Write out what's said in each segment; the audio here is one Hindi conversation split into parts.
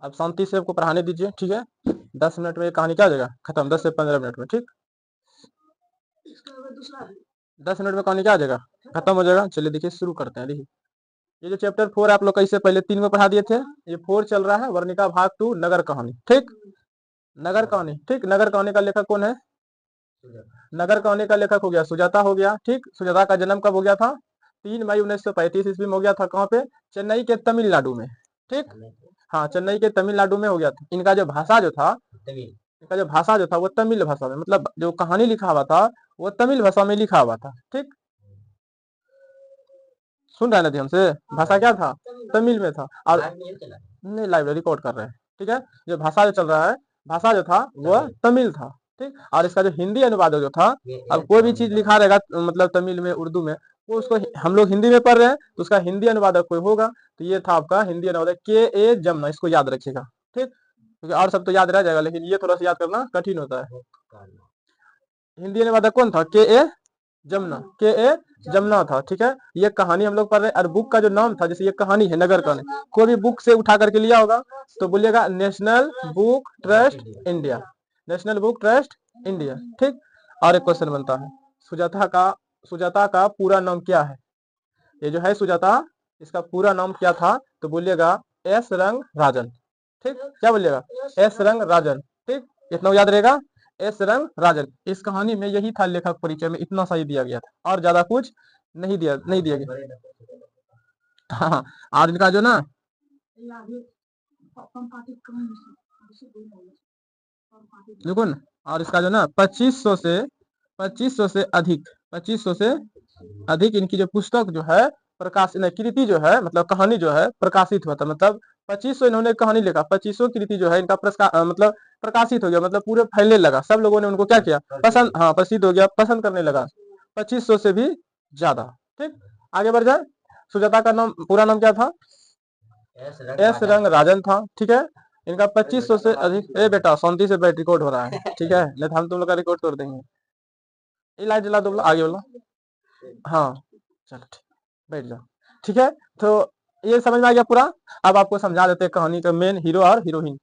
अब शांति से आपको पढ़ाने दीजिए, ठीक है। 10 मिनट में ये कहानी क्या हो जाएगा खत्म, 10 से 15 मिनट में, ठीक। 10 मिनट में कहानी क्या हो जाएगा खत्म हो जाएगा। चलिए देखिए शुरू करते हैं। देखिए ये जो चैप्टर 4 आप लोग का इससे पहले 3 में पढ़ा दिए थे, ये 4 चल रहा है, वर्णिका भाग 2 नगर कहानी, ठीक। नगर कहानी, ठीक। नगर कहानी का लेखक कौन है? नगर कहानी का लेखक हो गया सुजाता हो गया, ठीक। सुजाता का जन्म कब हो गया था? 3 मई 1935 ईस्वी में हो गया था। कहाँ पे? चेन्नई के तमिलनाडु में, ठीक। हाँ, चेन्नई के तमिलनाडु में हो गया था। इनका जो भाषा जो था, इनका जो भाषा जो था वो तमिल भाषा में, मतलब जो कहानी लिखा हुआ था वो तमिल भाषा में लिखा हुआ था, ठीक। सुन रहे हैं ना ध्यान से? भाषा क्या था? तमिल में था। और नहीं, लाइव रिकॉर्ड कर रहे हैं, ठीक है। जो भाषा जो चल रहा है, भाषा जो था वो तमिल था, ठीक। और इसका जो हिंदी अनुवाद जो था, अब कोई भी चीज लिखा रहेगा मतलब तमिल में, उर्दू में, वो उसको हम लोग हिंदी में पढ़ रहे हैं तो उसका हिंदी अनुवादक कोई होगा। तो ये था आपका हिंदी अनुवादक के ए जमुना, इसको याद रखिएगा, ठीक। क्योंकि और सब तो याद रह जाएगा, लेकिन ये थोड़ा सा याद करना कठिन होता है। हिंदी अनुवादक कौन था? के ए जमुना, के ए जमुना था, ठीक है। ये कहानी हम लोग पढ़ रहे हैं। और बुक का जो नाम था, जैसे ये कहानी है नगर कहानी, कोई भी बुक से उठा करके लिया होगा तो बोलिएगा national book trust India, national book trust India, ठीक। और एक क्वेश्चन बनता है, सुजाता का पूरा नाम क्या है? ये जो है सुजाता, इसका पूरा नाम क्या था? तो बोलिएगा एस रंग राजन, ठीक। क्या बोलिएगा? एस रंग राजन, ठीक। इतना याद रहेगा, एस रंग राजन। इस कहानी में यही था लेखक परिचय में, इतना सा ही दिया गया था और ज्यादा कुछ नहीं दिया गया। हाँ, और इनका जो ना, देखो ना, और इसका जो ना 2500 से अधिक, 2500 से अधिक इनकी जो पुस्तक जो है प्रकाश कृति जो है, मतलब कहानी जो है प्रकाशित हुआ था। मतलब 2500 इन्होंने कहानी लिखा, 2500 कृति जो है इनका मतलब प्रकाशित हो गया, मतलब पूरे फैलने लगा। सब लोगों ने उनको क्या किया? पसंद, हाँ, प्रसिद्ध हो गया, पसंद करने लगा। 2500 से भी ज्यादा, ठीक। आगे बढ़ जाए। सुजाता का नाम, पूरा नाम क्या था? एस रंग राजन था, ठीक है। इनका 2500 से अधिक, ए बेटा शांति से बैठ, रिकॉर्ड हो रहा है, ठीक है, नहीं तो हम तुम लोग का रिकॉर्ड तोड़ देंगे। ये लाइट जला दो, आगे बोलो। हाँ, चलो ठीक, बैठ जाओ, ठीक है। तो ये समझ में आ गया पूरा। अब आपको समझा देते हैं कहानी का मेन हीरो और हीरोइन,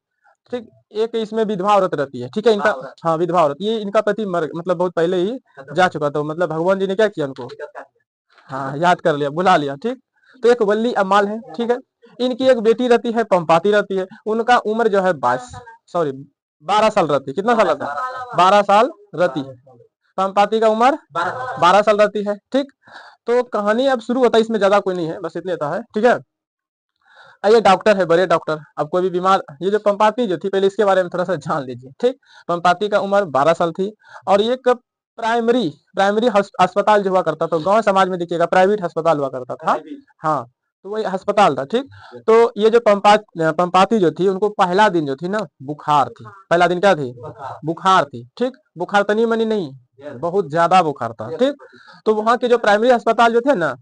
ठीक। एक इसमें विधवा औरत रहती है, ठीक है, इनका, हाँ, विधवा औरत। ये इनका पति मर मतलब बहुत पहले ही जा चुका था, मतलब भगवान जी ने क्या किया उनको, हाँ, याद कर लिया, बुला लिया, ठीक। तो एक वल्ली अम्माल है, ठीक है। इनकी एक बेटी रहती है, पंपाती रहती है। उनका उम्र जो है 12 साल रहती है। कितना साल रहता है? 12 साल रहती है। पंपाती का उम्र 12 साल रहती है, ठीक। तो कहानी अब शुरू होता है, इसमें ज्यादा कोई नहीं है, बस इतने होता है, ठीक है। ये डॉक्टर है, बड़े डॉक्टर। अब कोई भी बीमार, ये जो पंपाती जो थी, पहले इसके बारे में थोड़ा सा जान लीजिए, ठीक। पंपाती का उम्र 12 साल थी। और ये एक प्राइमरी प्राइमरी अस्पताल जो हुआ करता था गांव समाज में, देखिएगा प्राइवेट अस्पताल हुआ करता था, हाँ, तो वही अस्पताल था, ठीक। तो ये जो पंपाती जो थी, उनको पहला दिन जो थी ना बुखार थी। पहला दिन क्या थी? बुखार थी, ठीक। बुखार तनी मनी नहीं, बहुत ज्यादा बुखार था, ठीक। तो वहां के जो प्राइमरी अस्पताल जो थे ना,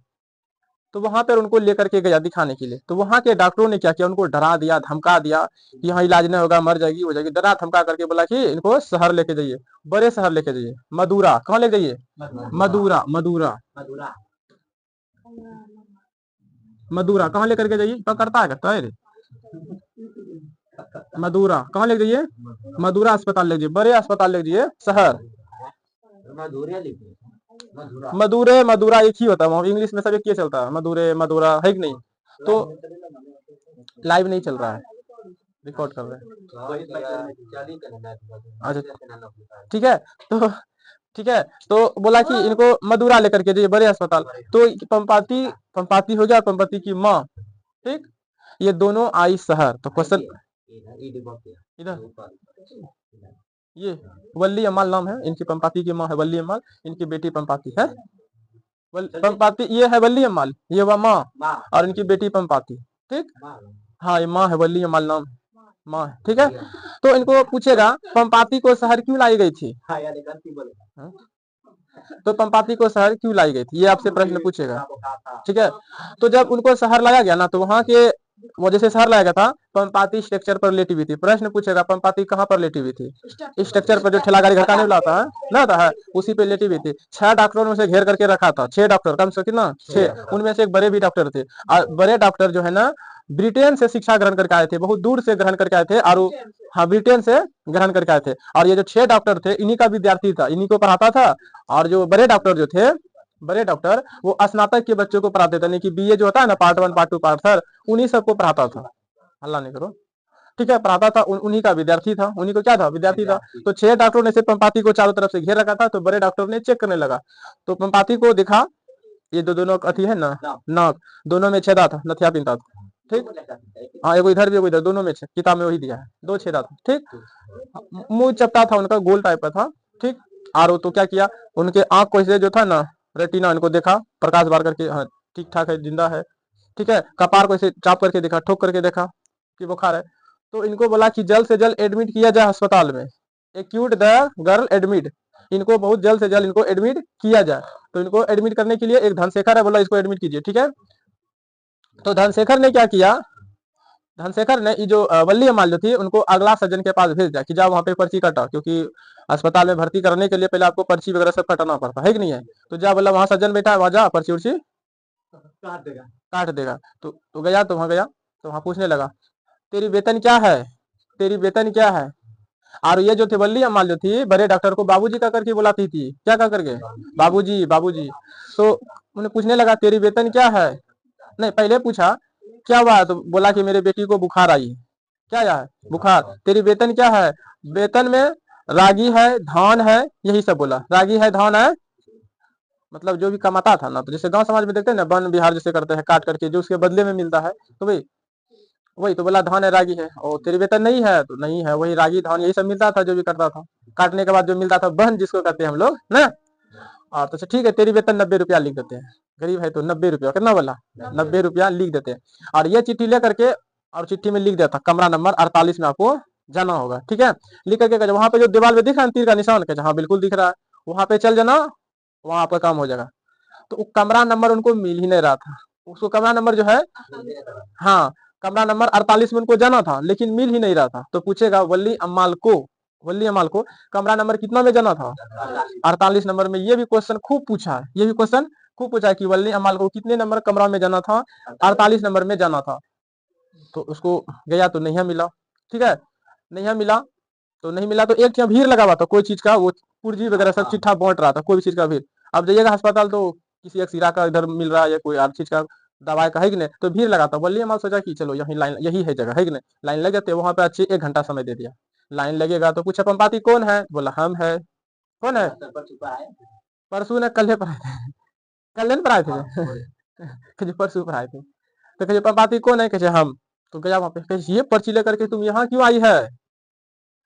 तो वहां पर उनको लेकर के गया दिखाने के लिए। तो वहां के डॉक्टरों ने क्या किया? उनको डरा दिया, धमका दिया कि यहाँ इलाज नहीं होगा, मर जाएगी, हो जाएगी। डरा धमका करके बोला कि इनको शहर लेके जाइए, बड़े शहर लेके जाइए, मदुरा। कहाँ लेके जाइए? मदुरा, मदुरा, मदुरा कहाँ लेकर के जाइए? पकड़ता है, करता है रे। मदुरा कहाँ ले जाइए? मदुरा अस्पताल ले जाइए, बड़े अस्पताल ले जाइए, शहर। मदुरे मदुरा एक ही होता है वहाँ, इंग्लिश में सब एक ही चलता है, मदुरे मदुरा है कि नहीं? तो लाइव नहीं चल रहा है, रिकॉर्ड कर रहे हैं। अच्छा, ठीक है। तो ठीक है, तो बोला कि इनको मदुरा लेकर के जाइए, बड़े अस्पताल। तो पंपाती पंपाती हो गया, पंपाती की माँ, ठीक, ये दोनों आई शहर। तो क्वेश्चन इधर, ये वल्ली अम्माल नाम है इनकी, पंपाती की माँ है वल्ली अम्माल, इनकी बेटी पंपाती है। पंपाती ये है वल्ली अम्माल, ये वह माँ, और इनकी बेटी पंपाती, ठीक। हाँ, ये माँ है, वल्ली अम्माल नाम माँ है, ठीक है। तो इनको पूछेगा पंपाती को शहर क्यों लाई गई थी? हाँ? तो पंपाती को शहर क्यों लाई गई थी, ये आपसे प्रश्न पूछेगा, ठीक है। तो जब उनको शहर लाया गया ना, तो वहां के वजह से शहर लाया गया था, पंपाती स्ट्रक्चर पर लेटी हुई थी। प्रश्न पूछेगा पंपाती कहाँ पर लेटी हुई थी? स्ट्रक्चर पर, जो ठेला गाड़ी घर का नहीं लाता है ना, आता है, उसी पे लेटी हुई थी। 6 डॉक्टरों ने उसे घेर करके रखा था, 6 डॉक्टर, कम से कितना 6, उनमें से एक बड़े भी डॉक्टर थे। और बड़े डॉक्टर जो है ना, ब्रिटेन से शिक्षा ग्रहण करके आए थे, बहुत दूर से ग्रहण करके आए थे, और हाँ ब्रिटेन से ग्रहण करके आए थे। और ये जो 6 डॉक्टर थे इन्हीं का विद्यार्थी था, इन्हीं को पढ़ाता था। और जो बड़े डॉक्टर जो थे, बड़े डॉक्टर वो स्नातक के बच्चों को पढ़ाते थे, यानी कि बीए जो होता है ना, पार्ट 1 पार्ट 2 पार्ट 3, उन्हीं सबको पढ़ाता था। हल्ला नहीं करो, ठीक है, पढ़ाता था, उन्हीं का विद्यार्थी था, उन्हीं को क्या था, विद्यार्थी था। तो 6 डॉक्टरों ने से पंपाती को चारों तरफ से घेर रखा था। तो बड़े डॉक्टर ने चेक करने लगा, तो पंपाती को देखा, ये दोनों अथी है ना, नाक, दोनों में छेदा था, नथिया पिनता था, ठीक। हाँ, एगो इधर भी एगो इधर, दोनों में किताब में वही दिया है, 2 छेदा था, ठीक। मुंह चपटा था उनका, गोल टाइप का था, ठीक। और तो क्या किया, उनके आंख को ऐसे जो था ना, रेटिना, इनको देखा, प्रकाश बार करके, हाँ ठीक ठाक है, जिंदा है, ठीक है। कपार को ऐसे चाप करके देखा, ठोक करके देखा कि बुखार है। तो इनको बोला कि जल्द से जल्द एडमिट किया जाए अस्पताल में, एक्यूट द गर्ल एडमिट, इनको बहुत जल्द से जल्द इनको एडमिट किया जाए। तो इनको एडमिट करने के लिए एक धनशेखर है, बोला इसको एडमिट कीजिए, ठीक है। तो धनशेखर ने क्या किया, धनशेखर ने ये जो वल्ली अम्माल जो थी उनको अगला सज्जन के पास भेज दिया कि जाओ वहां पे पर्ची कटा, क्योंकि अस्पताल में भर्ती करने के लिए पहले आपको पर्ची वगैरह सब कटाना पड़ता है कि नहीं है। तो जा बोला वहां सज्जन बैठा है, वहां जा पर्ची उर्ची काट देगा। तो गया, तो वहां गया, तो वहां पूछने लगा तेरी वेतन क्या है, तेरी वेतन क्या है। और ये जो थे वल्ली अम्माल जो थी, बड़े डॉक्टर को बाबूजी का करके बुलाती थी, क्या का करके, बाबूजी बाबूजी। तो उन्हें पूछने लगा तेरी वेतन क्या है, नहीं पहले पूछा क्या हुआ, तो बोला कि मेरे बेटी को बुखार आई है। क्या आया है, बुखार। तेरी वेतन क्या है, वेतन में रागी है, धान है, यही सब बोला, रागी है, धान है, मतलब जो भी कमाता था ना, तो जैसे गांव समाज में देखते हैं ना, वन बिहार जैसे करते हैं, काट करके जो उसके बदले में मिलता है, तो भाई वही तो बोला धान है, रागी है। और तेरी वेतन नहीं है, तो नहीं है, वही रागी धान यही सब मिलता था, जो भी करता था, काटने के बाद जो मिलता था, बहन जिसको कहते हैं हम लोग ना। और तो ठीक है, तेरी वेतन 90 रुपया लिख देते हैं, गरीब है तो 90 रुपया, कितना बोला, 90 रुपया लिख देते हैं। और ये चिट्ठी लेकर के, और चिट्ठी में लिख देता कमरा नंबर 48 में आपको जाना होगा, ठीक है। लिख करके वहां पे जो दीवार में दिख रहा है तीर का निशान, कहते हाँ बिल्कुल दिख रहा है, वहां पे चल जाना, वहां आपका काम हो जाएगा। तो वो कमरा नंबर उनको मिल ही नहीं रहा था, उसको कमरा नंबर जो है, हाँ कमरा नंबर 48 में उनको जाना था, लेकिन मिल ही नहीं रहा था। तो पूछेगा वल्ली अम्माल को, वल्ली अम्माल को कमरा नंबर कितना में जाना था, 48 नंबर में। ये भी क्वेश्चन खूब पूछा है, ये भी क्वेश्चन खूब पूछा है कि वल्ली अम्माल को कितने नंबर कमरा में जाना था, 48 नंबर में जाना था। तो उसको गया तो नहीं मिला, ठीक है, नहीं मिला, तो नहीं मिला, तो एक भीड़ लगा हुआ था कोई चीज का, वो पुर्जी वगैरह सब चिट्ठा बांट रहा था, कोई भी चीज का भीड़। अब जाइएगा अस्पताल तो किसी एक सिरा का इधर मिल रहा है, या कोई और चीज का दवाई का है कि नहीं, तो भीड़ लगा था। बोलिए माल सोचा कि चलो यही लाइन, यही है जगह है कि नहीं, लाइन लग जाते, वहां पे अच्छे 1 घंटा समय दे दिया। लाइन लगेगा तो पूछा पंपाती कौन है, बोला हम है। कौन है, परसों ने कल पर आए थे, कल पर आए थे परसों पर आए थे। तो कहे पंपाती कौन है, कहे हम। तो गया वहां पे, कहे ये पर्ची लेकर के तुम यहाँ क्यों आई है।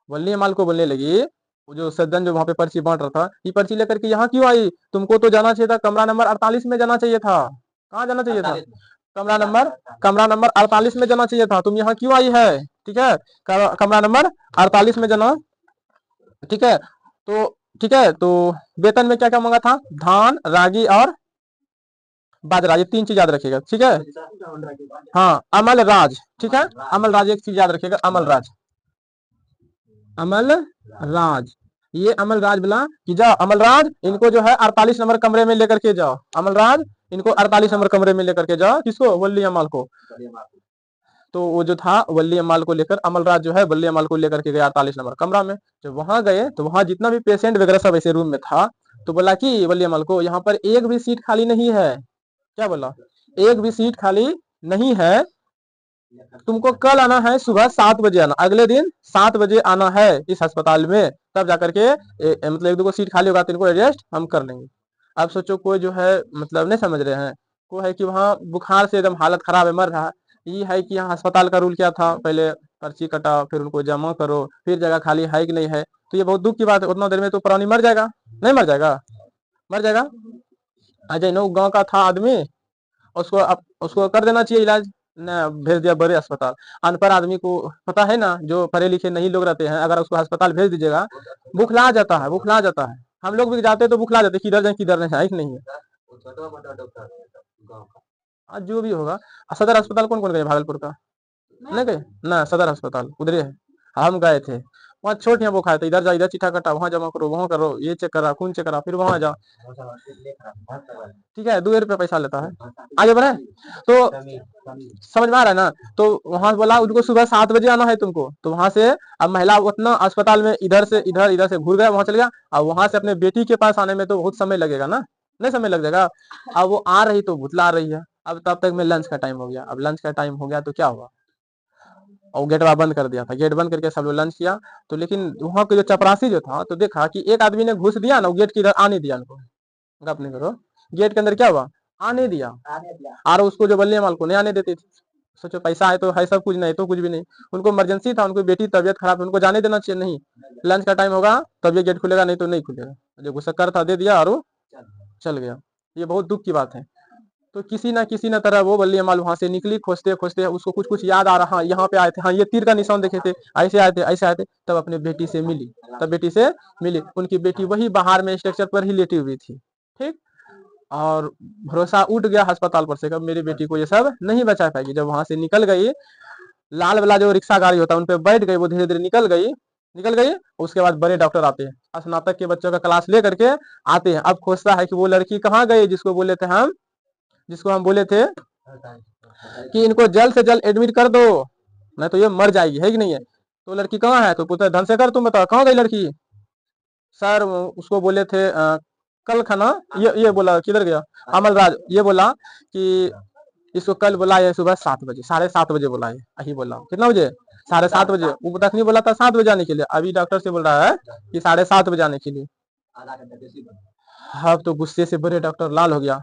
वल्ली माल को बोलने लगी, वो जो सज्जन जो वहां पे पर्ची बांट रहा था, ये पर्ची लेकर के यहाँ क्यों आई, तुमको तो जाना चाहिए था कमरा नंबर 48 में जाना चाहिए था। कहाँ जाना चाहिए था, कमरा नंबर 48 में जाना चाहिए था, तुम यहाँ क्यों आई है, ठीक है। कमरा नंबर 48 में जाना, ठीक है। तो ठीक है, तो वेतन में क्या क्या मांगा था, धान, रागी और बाजरा, ये 3 चीज याद रखिएगा, ठीक है। हाँ अमल राज, ठीक है, अमल राज एक चीज याद रखिएगा, अमल राज, अमल राज। ये अमल राज बोला कि जाओ अमल राज, इनको जो है 48 नंबर कमरे में लेकर के जाओ, अमल राज इनको 48 नंबर कमरे में लेकर के जाओ, किसको, वल्ली अमाल को। तो वो जो था वल्ली अमाल को लेकर, अमल राज जो है वल्ली अमाल को लेकर के गया 48 नंबर कमरा में। जब वहां गए तो वहां जितना भी पेशेंट वगैरह सब ऐसे रूम में था, तो बोला कि वल्ली अमाल को यहाँ पर एक भी सीट खाली नहीं है, क्या बोला, एक भी सीट खाली नहीं है, तुमको कल आना है, सुबह 7 बजे आना, अगले दिन 7 बजे आना है इस अस्पताल में, तब जाकर के मतलब 1-2 सीट खाली होगा तो इनको एडजस्ट हम कर लेंगे। अब सोचो कोई जो है मतलब नहीं समझ रहे हैं, को है कि वहाँ बुखार से एकदम हालत खराब है, मर रहा है। ये है कि यहाँ अस्पताल का रूल क्या था, पहले पर्ची कटाओ, फिर उनको जमा करो, फिर जगह खाली है कि नहीं है। तो ये बहुत दुख की बात है, उतना देर में तो प्राणी मर जाएगा, नहीं मर जाएगा, मर जाएगा। अजय नो गाँव का था आदमी, उसको कर देना चाहिए इलाज, न भेज दिया बड़े अस्पताल। अनपढ़ आदमी को पता है ना, जो पढ़े लिखे नहीं लोग रहते हैं, अगर उसको अस्पताल भेज दीजिएगा, बुखला जाता है, बुखला जाता है। हम लोग भी जाते तो बुखला जाते, किधर जाए किधर नहीं है कि नहीं है। आज जो भी होगा। सदर अस्पताल कौन कौन गए भागलपुर का, नहीं गए ना, सदर अस्पताल उधर है, हम गए थे वहाँ छोट यहाँ वो खाए, तो इधर जा, इधर चिट्ठा कटा, वहाँ जमा करो, वहाँ करो, ये चेक करा, खून चेक करा, फिर वहाँ जा, ठीक है, 2 रुपया पैसा लेता है। आगे बढ़े तो समझ में आ रहा है ना। तो वहां बोला उनको सुबह 7 बजे आना है तुमको, तो वहां से अब महिला उतना अस्पताल में इधर से इधर, इधर से घूर गया, वहां चल गया। अब वहां से अपने बेटी के पास आने में तो बहुत समय लगेगा ना, नहीं समय लग जाएगा। अब वो आ रही तो भुतला रही है। अब तब तक में लंच का टाइम हो गया। अब लंच का टाइम हो गया तो क्या हुआ, और गेट बंद कर दिया था। गेट बंद करके सब लोग लंच किया। तो लेकिन वहां के जो चपरासी जो था, तो देखा कि एक आदमी ने घुस दिया ना, वो गेट के इधर आने दिया उनको। गप नहीं करो, गेट के अंदर क्या हुआ, आने दिया। और उसको जो बल्ले माल को नहीं आने देती थी। सोचो पैसा है तो है सब कुछ, नहीं तो कुछ भी नहीं। उनको इमरजेंसी था, उनको बेटी तबियत खराब है, उनको जाने देना चाहिए, नहीं लंच का टाइम होगा तब ये गेट खुलेगा, नहीं तो नहीं खुलेगा। जो घुसक्कर था दे दिया और वो चल गया। ये बहुत दुख की बात है। तो किसी ना किसी ना तरह वो बल्ली माल वहां से निकली, खोजते खोजते उसको कुछ कुछ याद आ रहा, हाँ यहाँ पे आए थे, हाँ ये तीर का निशान देखे थे, ऐसे आए थे, ऐसे आए थे। तब अपने बेटी से मिली, तब बेटी से मिली। उनकी बेटी वही बाहर में स्ट्रक्चर पर ही लेटी हुई थी, ठीक। और भरोसा उठ गया अस्पताल पर से, कब मेरी बेटी को ये सब नहीं बचा पाएगी। जब वहां से निकल गई, लाल वाला जो रिक्शा गाड़ी होता है उन पे बैठ गई, वो धीरे धीरे निकल गई, निकल गई। उसके बाद बड़े डॉक्टर आते हैं, स्नातक के बच्चों का क्लास ले करके आते हैं। अब खोजता है कि वो लड़की कहाँ गई, जिसको हम बोले थे कि इनको जल्द से जल्द एडमिट कर दो, नहीं तो ये मर जाएगी, है कि नहीं है। तो लड़की कहाँ है, तो पूछता धन से कर, तुम बताओ कहाँ गई लड़की। सर उसको बोले थे कल खाना, ये बोला किधर गया अमलराज, ये बोला कि इसको कल बुलाए सुबह 7 बजे, 7:30 बजे बुलाए, यही बोला कितना बजे, 7:30 बजे। वो तक नहीं बोला था 7 बजे आने के लिए, अभी डॉक्टर से बोल रहा है कि 7:30 बजे आने के लिए। अब तो गुस्से से बड़े डॉक्टर लाल हो गया।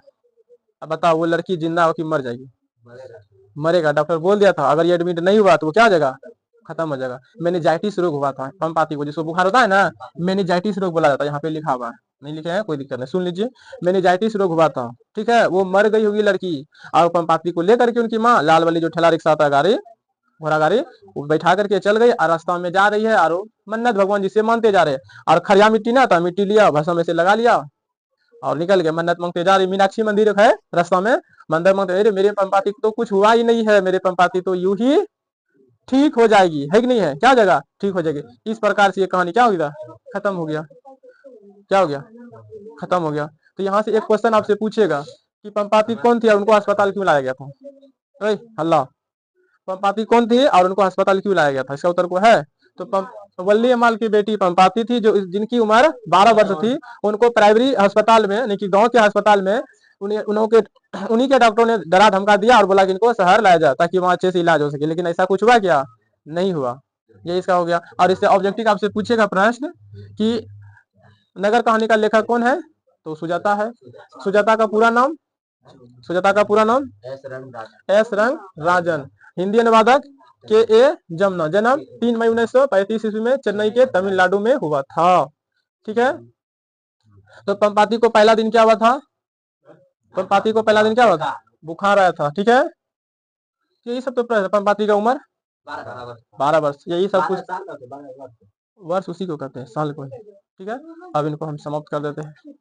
अब बताओ वो लड़की जिंदा हो कि मर जाएगी, मरेगा। डॉक्टर बोल दिया था अगर ये एडमिट नहीं हुआ तो वो क्या हो जाएगा, खत्म हो जाएगा। मेनिंजाइटिस रोग हुआ था पंपाती को, जिसको बुखार होता है ना, मेनिंजाइटिस रोग बोला जाता है। यहाँ पे लिखा हुआ है, नहीं लिखे हैं कोई दिक्कत नहीं, सुन लीजिए। मेनिंजाइटिस रोग हुआ था, ठीक है। वो मर गई होगी लड़की। और पंपाती को लेकर के उनकी माँ लाल वाली जो ठेला रिक्शा आता है, गाड़ी घोड़ा गाड़ी, वो बैठा करके चल गई। और रास्ता में जा रही है और मन्नत भगवान जी से मानते जा रहे हैं। और खरिया मिट्टी ना था, मिट्टी लिया भसम में से लगा लिया और निकल गए। मन्नत मांगते जा रही, मीनाक्षी मंदिर है रास्ता में, मंदिर मांगते, अरे मेरे पंपाती को तो कुछ हुआ ही नहीं है, मेरे पंपाती तो यूं ही ठीक हो जाएगी, है कि नहीं है, क्या जगह ठीक हो जाएगी। इस प्रकार से ये कहानी क्या हो गया, खत्म हो गया। क्या हो गया, खत्म हो गया। तो यहाँ से एक क्वेश्चन आपसे पूछेगा कि पंपाती कौन थी और उनको अस्पताल क्यों लाया गया था। हल्ला, पंपाती कौन थी और उनको अस्पताल क्यों लाया गया था, इसका उत्तर को है। तो वल्ली अम्माल की बेटी पंपाती थी, जो जिनकी उम्र 12 वर्ष थी। उनको प्राइमरी अस्पताल में, यानी कि गांव के अस्पताल में उन्हीं के डॉक्टरों ने डरा धमका दिया और बोला कि इनको शहर लाया जाए ताकि वहां अच्छे से इलाज हो सके। लेकिन ऐसा कुछ हुआ क्या, नहीं हुआ। ये इसका हो गया। और इससे ऑब्जेक्टिव आपसे पूछेगा प्रश्न कि नगर कहानी का लेखक कौन है, तो सुजाता है। सुजाता का पूरा नाम, सुजाता का पूरा नाम एस रंग राजन। हिंदी अनुवादक के ए जमुना। जन्म 3 मई 1935 ईस्वी में चेन्नई के तमिलनाडु में हुआ था, ठीक है। तो पंपाती को पहला दिन क्या हुआ था, पंपाती को पहला दिन क्या हुआ था, बुखार आया था, ठीक है। यही सब तो पंपाती का उम्र 12 वर्ष, यही सब कुछ। वर्ष उसी को कहते हैं, साल को, ठीक है। अब इनको हम समाप्त कर देते हैं।